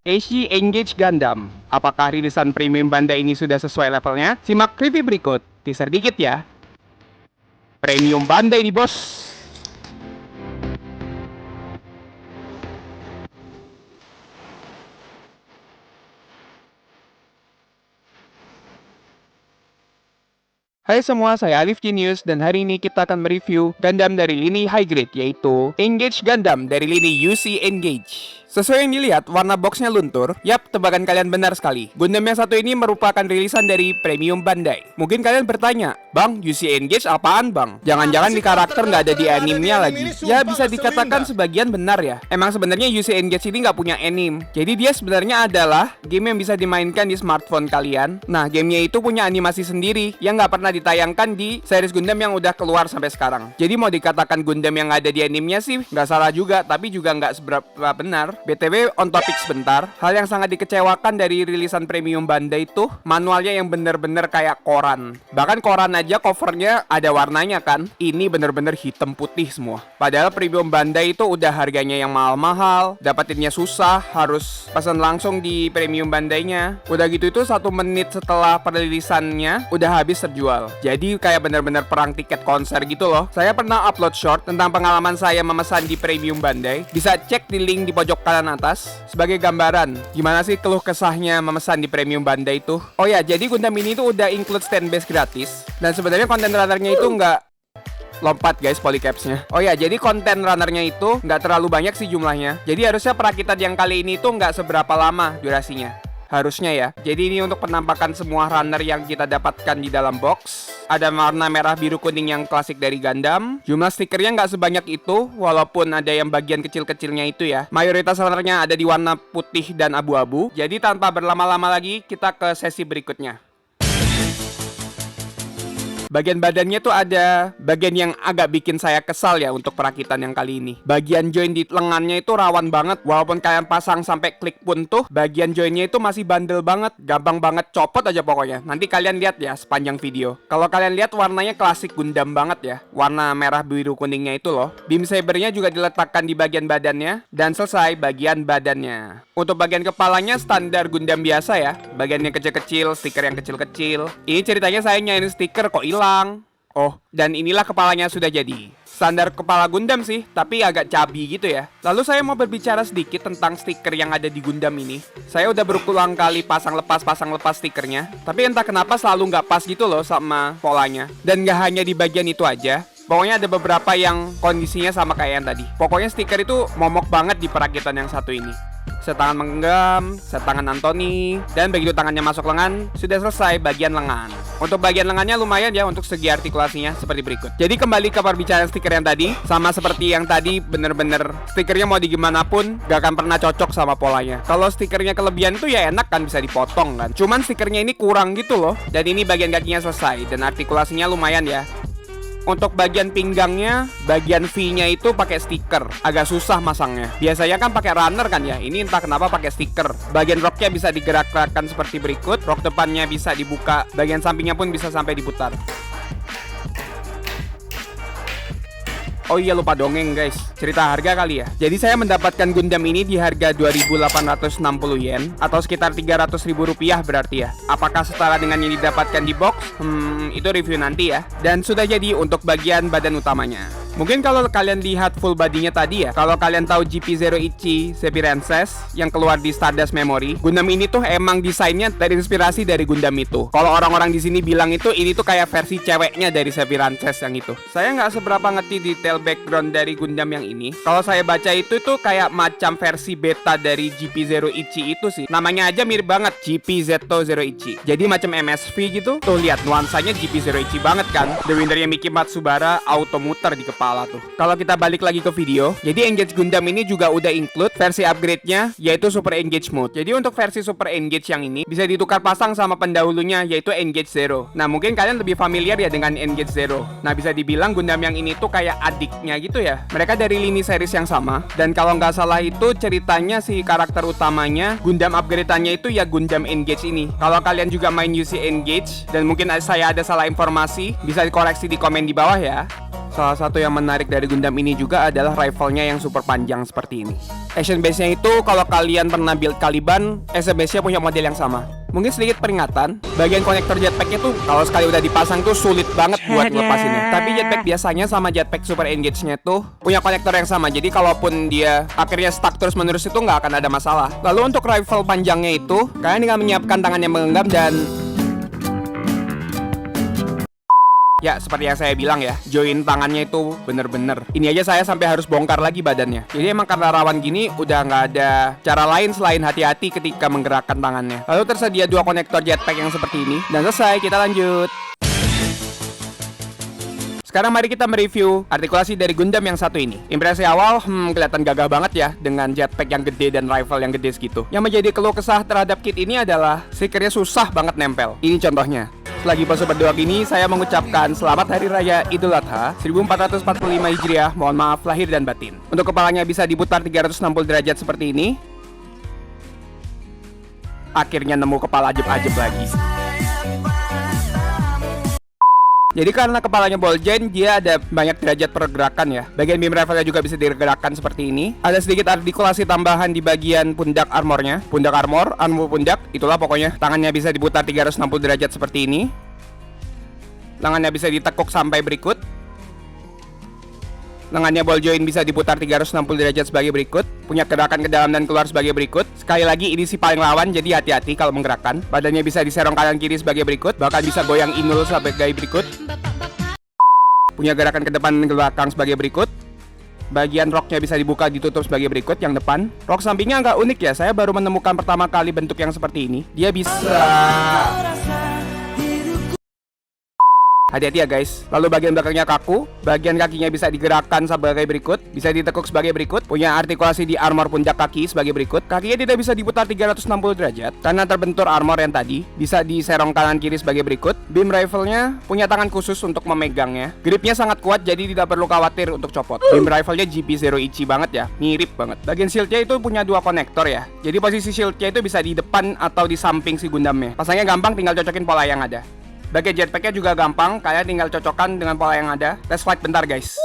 AC Engage Gundam. Apakah rilisan premium Bandai ini sudah sesuai levelnya? Simak review berikut. Teaser dikit ya. Premium Bandai ini bos. Hai semua, saya Alif Genius dan hari ini kita akan mereview Gundam dari lini high grade, yaitu Engage Gundam dari lini UC Engage. Sesuai yang dilihat, warna boxnya luntur. Yap, tebakan kalian benar sekali. Gundam yang satu ini merupakan rilisan dari Premium Bandai. Mungkin kalian bertanya, Bang, UC Engage apaan bang? Jangan-jangan di karakter nggak ada di animenya lagi. Ya, bisa dikatakan sebagian benar ya. Emang sebenarnya UC Engage ini nggak punya anime. Jadi dia sebenarnya adalah game yang bisa dimainkan di smartphone kalian. Nah, gamenya itu punya animasi sendiri yang nggak pernah ditayangkan di series Gundam yang udah keluar sampai sekarang. Jadi mau dikatakan Gundam yang ada di animenya sih nggak salah juga, tapi juga nggak seberapa benar. BTW on topic sebentar, hal yang sangat dikecewakan dari rilisan Premium Bandai itu manualnya yang bener-bener kayak koran. Bahkan koran aja covernya ada warnanya kan. Ini bener-bener hitam putih semua. Padahal Premium Bandai itu udah harganya yang mahal-mahal, dapetinnya susah, harus pesan langsung di Premium Bandainya. Udah gitu itu 1 menit setelah perilisannya udah habis terjual. Jadi kayak bener-bener perang tiket konser gitu loh. Saya pernah upload short tentang pengalaman saya memesan di Premium Bandai. Bisa cek di link di pojok kanan atas sebagai gambaran gimana sih keluh kesahnya memesan di Premium Bandai itu. Oh ya, jadi Gundam ini tuh udah include stand base gratis. Dan sebenarnya konten runnernya itu nggak lompat guys polycapsnya. Oh ya, jadi konten runnernya itu nggak terlalu banyak sih jumlahnya. Jadi harusnya perakitan yang kali ini tuh nggak seberapa lama durasinya. Harusnya ya. Jadi ini untuk penampakan semua runner yang kita dapatkan di dalam box. Ada warna merah biru kuning yang klasik dari Gundam. Jumlah stikernya nggak sebanyak itu, walaupun ada yang bagian kecil-kecilnya itu ya. Mayoritas runnernya ada di warna putih dan abu-abu. Jadi tanpa berlama-lama lagi, kita ke sesi berikutnya. Bagian badannya tuh ada bagian yang agak bikin saya kesal ya untuk perakitan yang kali ini. Bagian join di lengannya itu rawan banget. Walaupun kalian pasang sampai klik pun tuh, bagian joinnya itu masih bandel banget. Gampang banget copot aja pokoknya. Nanti kalian lihat ya sepanjang video. Kalau kalian lihat warnanya klasik Gundam banget ya. Warna merah biru kuningnya itu loh. Beam sabernya juga diletakkan di bagian badannya. Dan selesai bagian badannya. Untuk bagian kepalanya standar Gundam biasa ya. Bagian yang kecil-kecil, stiker yang kecil-kecil. Ini ceritanya saya nyain stiker kok hilang. Oh, dan inilah kepalanya sudah jadi. Standar kepala Gundam sih, tapi agak cabi gitu ya. Lalu saya mau berbicara sedikit tentang stiker yang ada di Gundam ini. Saya udah berulang kali pasang lepas stikernya, tapi entah kenapa selalu nggak pas gitu loh sama polanya. Dan nggak hanya di bagian itu aja. Pokoknya ada beberapa yang kondisinya sama kayak yang tadi. Pokoknya stiker itu momok banget di perakitan yang satu ini. Setangan menggenggam, setangan Anthony, dan begitu tangannya masuk lengan, sudah selesai bagian lengan. Untuk bagian lengannya lumayan ya untuk segi artikulasinya seperti berikut. Jadi kembali ke perbicaraan stiker yang tadi, sama seperti yang tadi, bener-bener stikernya mau digimanapun gak akan pernah cocok sama polanya. Kalau stikernya kelebihan tuh ya enak kan, bisa dipotong kan. Cuman stikernya ini kurang gitu loh. Dan ini bagian kakinya selesai dan artikulasinya lumayan ya. Untuk bagian pinggangnya, bagian V-nya itu pakai stiker. Agak susah masangnya. Biasanya kan pakai runner kan ya. Ini entah kenapa pakai stiker. Bagian roknya bisa digerak-gerakkan seperti berikut. Rok depannya bisa dibuka. Bagian sampingnya pun bisa sampai diputar. Oh iya, lupa dongeng guys. Cerita harga kali ya. Jadi saya mendapatkan Gundam ini di harga 2.860 yen atau sekitar 300.000 rupiah berarti ya. Apakah setara dengan yang didapatkan di box? Itu review nanti ya. Dan sudah jadi untuk bagian badan utamanya. Mungkin kalau kalian lihat full bodinya tadi ya, kalau kalian tahu GP0 Ichi Sepirances yang keluar di Stardust Memory, Gundam ini tuh emang desainnya terinspirasi dari Gundam itu. Kalau orang-orang di sini bilang itu ini tuh kayak versi ceweknya dari Sepirances yang itu. Saya nggak seberapa ngerti detail background dari Gundam yang ini. Kalau saya baca itu tuh kayak macam versi beta dari GP0 Ichi itu sih. Namanya aja mirip banget, GP-Z0 Ichi. Jadi macam MSV gitu. Tuh lihat nuansanya GP0 Ichi banget kan. The Winner-nya Miki Matsubara auto muter di kepala tuh. Kalau kita balik lagi ke video, jadi Engage Gundam ini juga udah include versi upgrade-nya, yaitu Super Engage Mode. Jadi untuk versi Super Engage yang ini bisa ditukar pasang sama pendahulunya, yaitu Engage Zero. Nah mungkin kalian lebih familiar ya dengan Engage Zero. Nah bisa dibilang Gundam yang ini tuh kayak adiknya gitu ya. Mereka dari lini series yang sama. Dan kalau nggak salah itu ceritanya si karakter utamanya Gundam upgrade-annya itu ya Gundam Engage ini. Kalau kalian juga main UC Engage dan mungkin saya ada salah informasi, bisa dikoreksi di komen di bawah ya. Salah satu yang menarik dari Gundam ini juga adalah rifle-nya yang super panjang seperti ini. Action base-nya itu kalau kalian pernah build Caliban, action base-nya punya model yang sama. Mungkin sedikit peringatan, bagian konektor jetpack-nya tuh kalau sekali udah dipasang tuh sulit banget buat ngelepasinnya. Tapi jetpack biasanya sama jetpack Super Engage-nya tuh punya konektor yang sama. Jadi kalaupun dia akhirnya stuck terus-menerus itu nggak akan ada masalah. Lalu untuk rifle panjangnya itu, kalian tinggal menyiapkan tangan yang menggenggam dan ya, seperti yang saya bilang ya, join tangannya itu bener-bener. Ini aja saya sampai harus bongkar lagi badannya. Jadi emang karena rawan gini, udah nggak ada cara lain selain hati-hati ketika menggerakkan tangannya. Lalu tersedia 2 konektor jetpack yang seperti ini. Dan selesai, kita lanjut. Sekarang mari kita mereview artikulasi dari Gundam yang satu ini. Impresi awal, kelihatan gagah banget ya dengan jetpack yang gede dan rifle yang gede segitu. Yang menjadi keluh kesah terhadap kit ini adalah stikernya susah banget nempel. Ini contohnya. Selagi pose berdoa gini, saya mengucapkan selamat Hari Raya Idul Adha 1445 Hijriah. Mohon maaf lahir dan batin. Untuk kepalanya bisa diputar 360 derajat seperti ini. Akhirnya nemu kepala ajeb-ajeb lagi. Jadi karena kepalanya ball joint, dia ada banyak derajat pergerakan ya. Bagian beam rifle-nya juga bisa digerakkan seperti ini. Ada sedikit artikulasi tambahan di bagian pundak armornya. Pundak armor pundak, itulah pokoknya. Tangannya bisa diputar 360 derajat seperti ini. Lengannya bisa ditekuk sampai berikut. Lengannya ball joint bisa diputar 360 derajat sebagai berikut. Punya gerakan ke dalam dan keluar sebagai berikut. Sekali lagi ini si paling lawan, jadi hati-hati kalau menggerakkan. Badannya bisa diserong kanan kiri sebagai berikut. Bahkan bisa goyang inul sebagai berikut. Punya gerakan ke depan dan ke belakang sebagai berikut. Bagian roknya bisa dibuka ditutup sebagai berikut. Yang depan, rok sampingnya agak unik ya. Saya baru menemukan pertama kali bentuk yang seperti ini. Dia bisa... Hati-hati ya guys. Lalu bagian belakangnya kaku. Bagian kakinya bisa digerakkan sebagai berikut. Bisa ditekuk sebagai berikut. Punya artikulasi di armor pundak kaki sebagai berikut. Kakinya tidak bisa diputar 360 derajat karena terbentur armor yang tadi. Bisa diserong kanan kiri sebagai berikut. Beam rifle-nya punya tangan khusus untuk memegangnya. Gripnya sangat kuat jadi tidak perlu khawatir untuk copot. Beam rifle-nya GP0 Ichi banget ya. Mirip banget. Bagian shield-nya itu punya 2 konektor ya. Jadi posisi shield-nya itu bisa di depan atau di samping si Gundamnya. Pasangnya gampang, tinggal cocokin pola yang ada. Bagian jetpack-nya juga gampang, kalian tinggal cocokkan dengan pola yang ada. Let's fight bentar guys.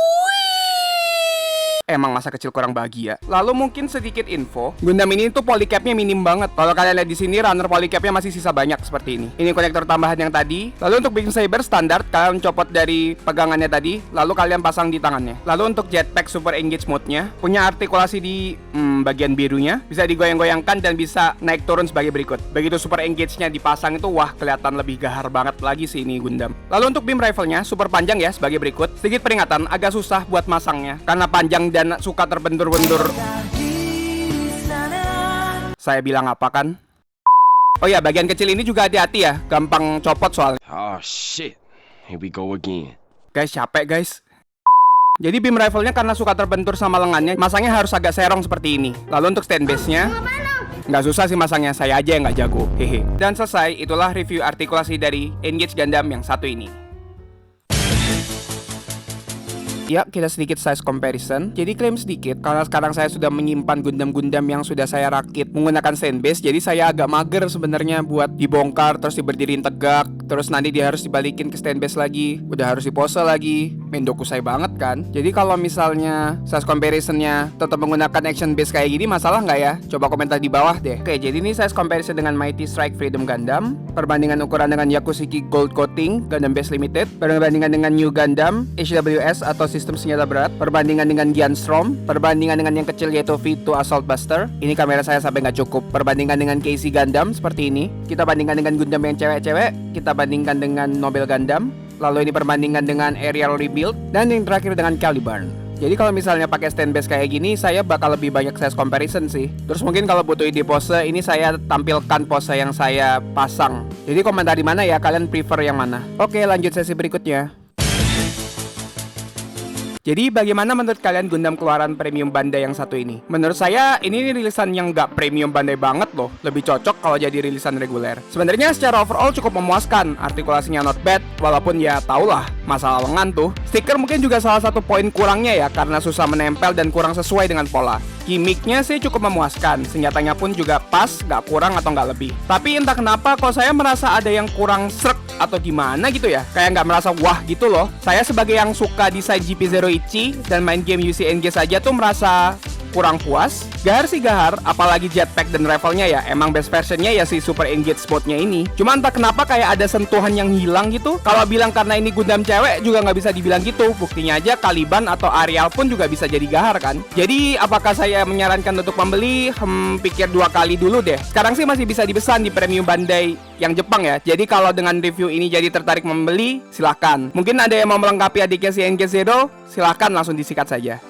Emang masa kecil kurang bahagia. Lalu mungkin sedikit info, Gundam ini tuh polycap-nya minim banget. Kalau kalian lihat di sini, runner polycap-nya masih sisa banyak seperti ini. Ini konektor tambahan yang tadi. Lalu untuk beam saber standar, kalian copot dari pegangannya tadi, lalu kalian pasang di tangannya. Lalu untuk jetpack super engage mode-nya, punya artikulasi di bagian birunya, bisa digoyang-goyangkan dan bisa naik turun sebagai berikut. Begitu super engage-nya dipasang itu, wah kelihatan lebih gahar banget lagi sih ini Gundam. Lalu untuk beam rifle-nya super panjang ya sebagai berikut. Sedikit peringatan, agak susah buat masangnya karena panjang dan suka terbentur-bentur. Saya bilang apa kan? Oh ya, bagian kecil ini juga hati-hati ya, gampang copot soalnya. Oh shit, here we go again. Guys, capek guys. Jadi beam rifle-nya karena suka terbentur sama lengannya, masangnya harus agak serong seperti ini. Lalu untuk stand base-nya nggak susah sih masangnya, saya aja yang nggak jago. Hehe. Dan selesai, itulah review artikulasi dari Engage Gundam yang satu ini. Ya, kita sedikit size comparison. Jadi klaim sedikit, karena sekarang saya sudah menyimpan Gundam-Gundam yang sudah saya rakit menggunakan stand base. Jadi saya agak mager sebenarnya buat dibongkar, terus diberdiriin tegak, terus nanti dia harus dibalikin ke stand base lagi, udah harus dipose lagi. Mendoku saya banget kan. Jadi kalau misalnya size comparisonnya tetap menggunakan action base kayak gini, masalah nggak ya? Coba komentar di bawah deh. Oke, jadi ini size comparison dengan Mighty Strike Freedom Gundam, perbandingan ukuran dengan Yakushiki Gold Coating Gundam Base Limited, perbandingan dengan New Gundam HWS atau sistem senjata berat, perbandingan dengan Giantstrom, perbandingan dengan yang kecil yaitu V2 Assault Buster. Ini kamera saya sampai nggak cukup. Perbandingan dengan KC Gundam seperti ini. Kita bandingkan dengan Gundam yang cewek-cewek. Kita bandingkan dengan Nobel Gundam. Lalu ini perbandingan dengan Aerial Rebuild. Dan yang terakhir dengan Caliban. Jadi kalau misalnya pakai stand base kayak gini, saya bakal lebih banyak size comparison sih. Terus mungkin kalau butuh ide pose, ini saya tampilkan pose yang saya pasang. Jadi komentar di mana ya, kalian prefer yang mana? Oke, lanjut sesi berikutnya. Jadi bagaimana menurut kalian Gundam keluaran premium Bandai yang satu ini? Menurut saya ini rilisan yang nggak premium Bandai banget loh. Lebih cocok kalau jadi rilisan reguler. Sebenarnya secara overall cukup memuaskan. Artikulasinya not bad, walaupun ya taulah masalah lengan tuh. Stiker mungkin juga salah satu poin kurangnya ya, karena susah menempel dan kurang sesuai dengan pola. Gimmicknya sih cukup memuaskan. Senjatanya pun juga pas, nggak kurang atau nggak lebih. Tapi entah kenapa kok saya merasa ada yang kurang srek atau gimana gitu ya. Kayak nggak merasa wah gitu loh. Saya sebagai yang suka desain GP0 Ichi dan main game UC Engage saja tuh merasa kurang puas. Gahar sih gahar, apalagi jetpack dan rifle-nya ya. Emang best versionnya ya si Super Engage mode-nya ini. Cuma entah kenapa kayak ada sentuhan yang hilang gitu. Kalau bilang karena ini Gundam cewek juga nggak bisa dibilang gitu. Buktinya aja Caliban atau Ariel pun juga bisa jadi gahar kan. Jadi apakah saya menyarankan untuk membeli? Pikir 2 kali dulu deh. Sekarang sih masih bisa dipesan di Premium Bandai yang Jepang ya. Jadi kalau dengan review ini jadi tertarik membeli, silahkan. Mungkin ada yang mau melengkapi adiknya si NG0, silahkan langsung disikat saja.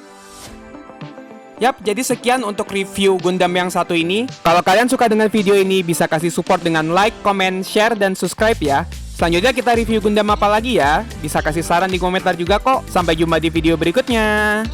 Yap, jadi sekian untuk review Gundam yang satu ini. Kalau kalian suka dengan video ini, bisa kasih support dengan like, comment, share, dan subscribe ya. Selanjutnya kita review Gundam apa lagi ya? Bisa kasih saran di komentar juga kok. Sampai jumpa di video berikutnya.